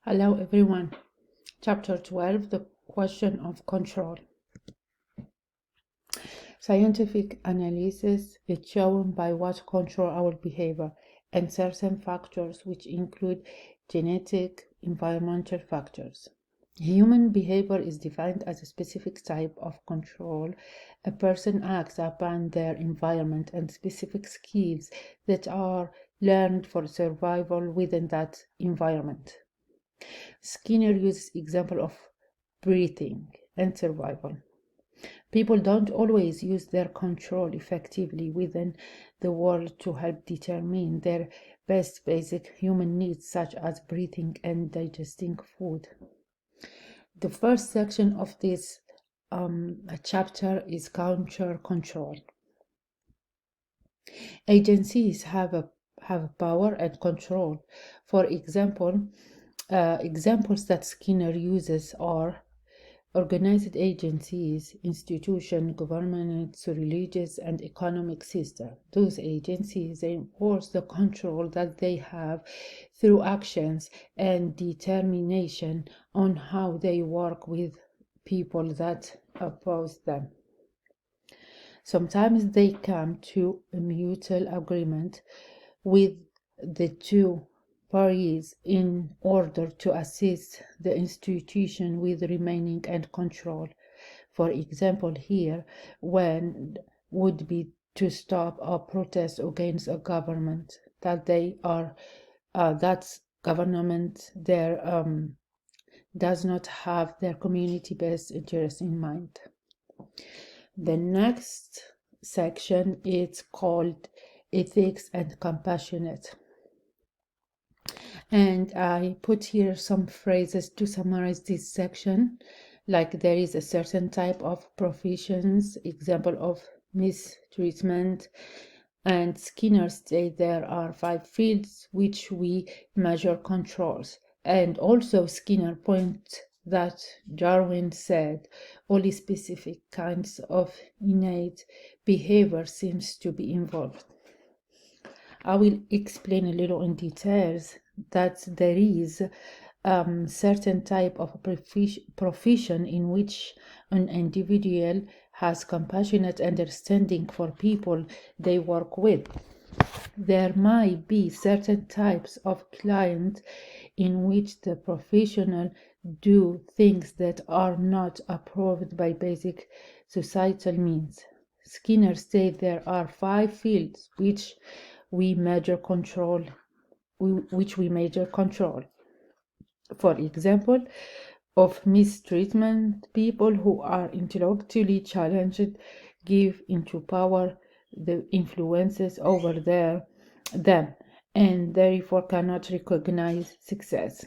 Hello everyone. Chapter 12, the question of control. Scientific analysis is shown by what control our behavior and certain factors which include genetic, environmental factors. Human behavior is defined as a specific type of control a person acts upon their environment and specific skills that are learned for survival within that environment. Skinner uses example of breathing and survival. People don't always use their control effectively within the world to help determine their best basic human needs such as breathing and digesting food. The first section of this chapter is countercontrol. Agencies have power and control. For example, examples that Skinner uses are organized agencies, institutions, governments, religious and economic system. Those agencies enforce the control that they have through actions and determination on how they work with people that oppose them. Sometimes they come to a mutual agreement with the two parties in order to assist the institution with remaining and control. For example, here, when would be to stop a protest against a government that they are that government there does not have their community-based interest in mind. The next section is called ethics and compassionate. And I put here some phrases to summarize this section, like there is a certain type of professions, example of mistreatment, and Skinner states there are 5 fields which we measure controls. And also Skinner points that Darwin said only specific kinds of innate behavior seems to be involved. I will explain a little in details that there is certain type of profession in which an individual has compassionate understanding for people they work with. There might be certain types of clients in which the professional do things that are not approved by basic societal means. Skinner states there are 5 fields which we measure control. For example, of mistreatment, people who are intellectually challenged give into power the influences over them and therefore cannot recognize success.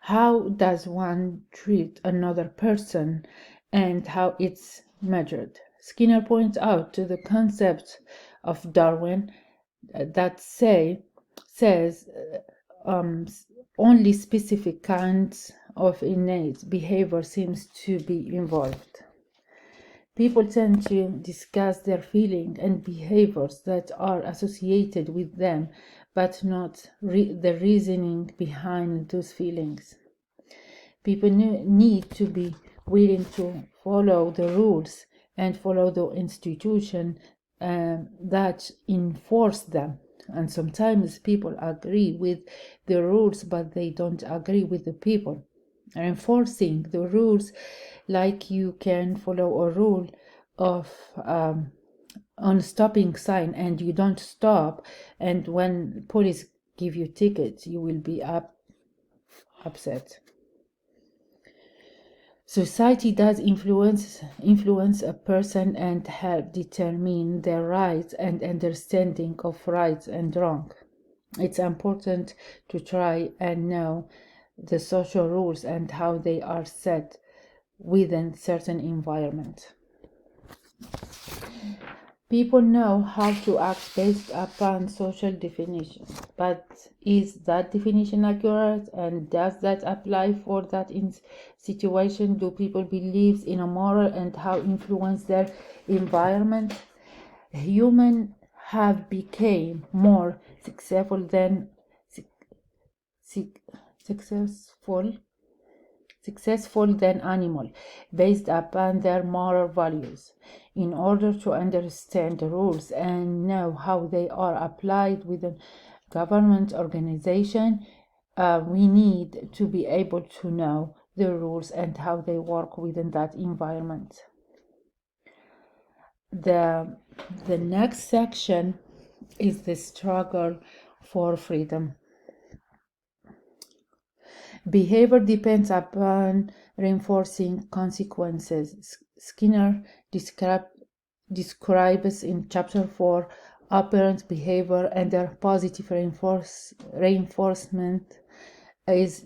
How does one treat another person and how it's measured? Skinner points out to the concept of Darwin that says only specific kinds of innate behavior seems to be involved. People tend to discuss their feelings and behaviors that are associated with them, but not the reasoning behind those feelings. People need to be willing to follow the rules and follow the institution that enforce them. And sometimes people agree with the rules, but they don't agree with the people. Enforcing the rules, like you can follow a rule of on stopping sign and you don't stop, and when police give you tickets, you will be upset. Society does influence a person and help determine their rights and understanding of rights and wrong. It's important to try and know the social rules and how they are set within certain environment. People know how to act based upon social definitions, but is that definition accurate, and does that apply for that situation? Do people believe in a moral and how influence their environment? Humans have become more successful successful than animal, based upon their moral values. In order to understand the rules and know how they are applied within government organization, we need to be able to know the rules and how they work within that environment. The next section is the struggle for freedom. Behavior depends upon reinforcing consequences. Skinner describes in Chapter 4 operant behavior under positive reinforcement is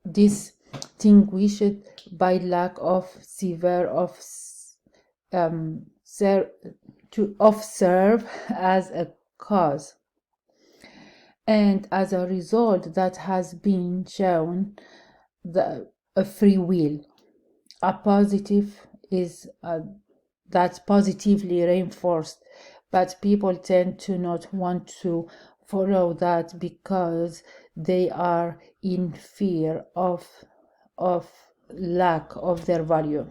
distinguished by lack of severe serve as a cause. And as a result, that has been shown a free will. A positive is that's positively reinforced, but people tend to not want to follow that because they are in fear of lack of their value.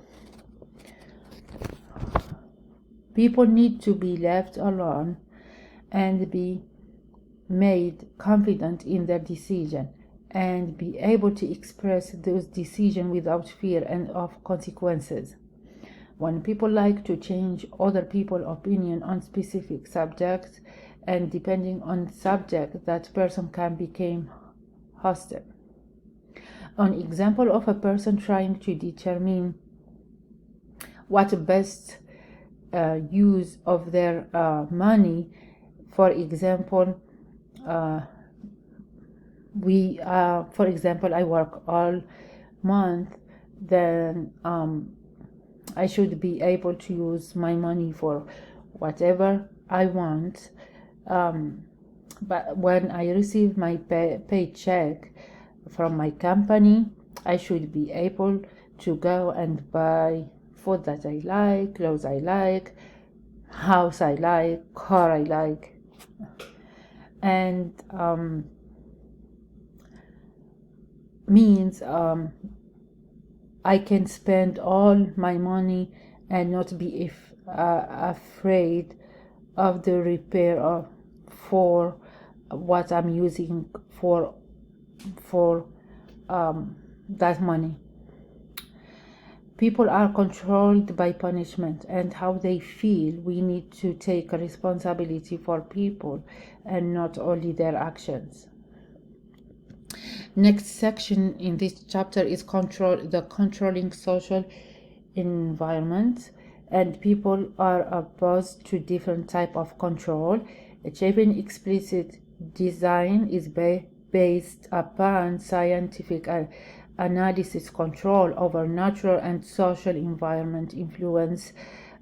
People need to be left alone and be made confident in their decision and be able to express those decisions without fear and of consequences. When people like to change other people's opinion on specific subjects, and depending on subject, that person can become hostile. An example of a person trying to determine what best use of their money. For example, I work all month, then I should be able to use my money for whatever I want. But when I receive my paycheck from my company, I should be able to go and buy food that I like, clothes I like, house I like, car I like. And means I can spend all my money and not be afraid of the repair for what I'm using for that money. People are controlled by punishment and how they feel. We need to take responsibility for people and not only their actions. Next section in this chapter is the controlling social environment, and people are opposed to different type of control. Achieving explicit design is based upon scientific analysis. Control over natural and social environment influence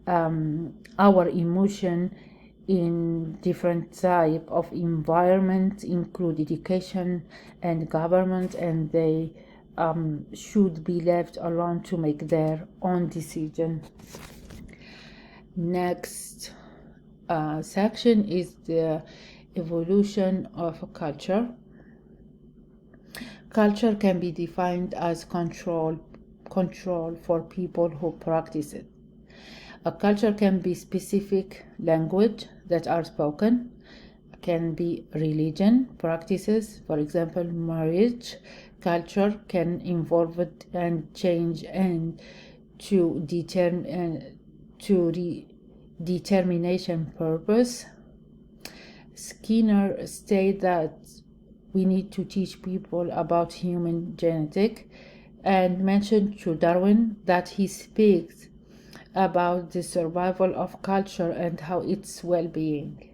our emotion in different type of environment, include education and government, and they should be left alone to make their own decision. Next section is the evolution of culture. Culture can be defined as control for people who practice it. A culture can be specific language that are spoken, can be religion practices, for example, marriage. Culture can involve it and change and to determination purpose. Skinner stated that we need to teach people about human genetic, and mentioned to Darwin that he speaks about the survival of culture and how its well-being.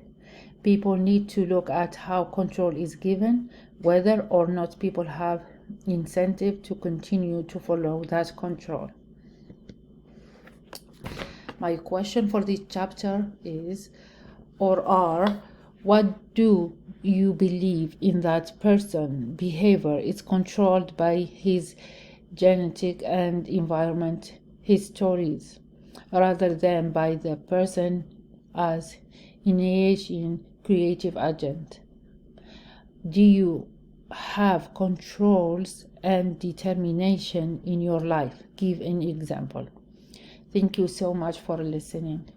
People need to look at how control is given, whether or not people have incentive to continue to follow that control. My question for this chapter is, what do you believe in that person behavior is controlled by his genetic and environment histories, rather than by the person as innate creative agent? Do you have controls and determination in your life. Give an example. Thank you so much for listening.